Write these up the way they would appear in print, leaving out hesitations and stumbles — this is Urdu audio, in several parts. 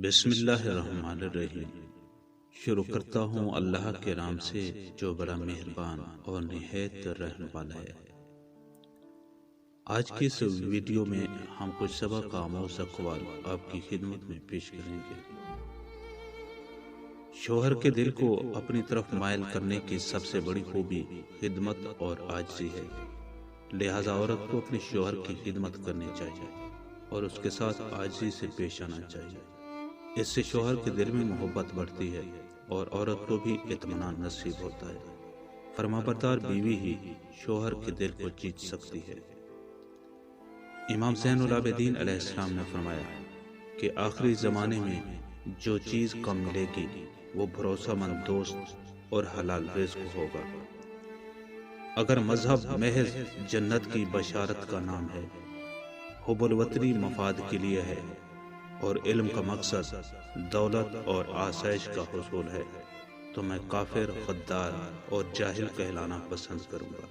بسم اللہ الرحمن الرحیم۔ شروع کرتا ہوں اللہ کے نام سے جو بڑا مہربان اور نہایت رحم والا ہے۔ آج کی اس ویڈیو میں ہم کچھ سبق آموز اقوال آپ کی خدمت میں پیش کریں گے۔ شوہر کے دل کو اپنی طرف مائل کرنے کی سب سے بڑی خوبی خدمت اور عاجزی ہے، لہذا عورت کو اپنے شوہر کی خدمت کرنی چاہیے اور اس کے ساتھ عاجزی سے پیش آنا چاہیے۔ اس سے شوہر کے دل میں محبت بڑھتی ہے اور عورت کو بھی اطمینان نصیب ہوتا ہے۔ فرمانبردار بیوی ہی شوہر کے دل کو جیت سکتی ہے۔ امام زین العابدین علیہ السلام نے فرمایا کہ آخری زمانے میں جو چیز کم ملے گی وہ بھروسہ مند دوست اور حلال رزق ہوگا۔ اگر مذہب محض جنت کی بشارت کا نام ہے، حب الوطنی مفاد کے لیے ہے اور علم کا مقصد دولت اور آسائش کا حصول ہے، تو میں کافر، غدار اور جاہل کہلانا پسند کروں گا۔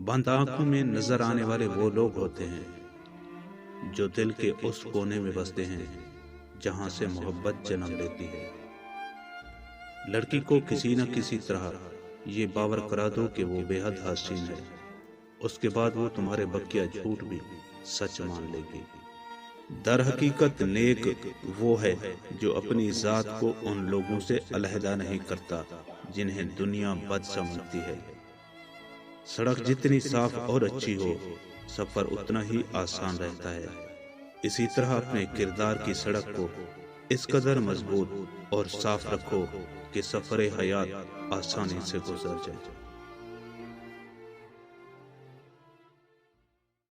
بند آنکھوں میں نظر آنے والے وہ لوگ ہوتے ہیں جو دل کے اس کونے میں بستے ہیں جہاں سے محبت جنم لیتی ہے۔ لڑکی کو کسی نہ کسی طرح یہ باور کرا دو کہ وہ بے حد حسین ہے، اس کے بعد وہ تمہارے بقیہ جھوٹ بھی سچ مان لے گی۔ در حقیقت نیک وہ ہے جو اپنی ذات کو ان لوگوں سے علیحدہ نہیں کرتا جنہیں دنیا بد سمجھتی ہے۔ سڑک جتنی صاف اور اچھی ہو، سفر اتنا ہی آسان رہتا ہے۔ اسی طرح اپنے کردار کی سڑک کو اس قدر مضبوط اور صاف رکھو کہ سفر حیات آسانی سے گزر جائے۔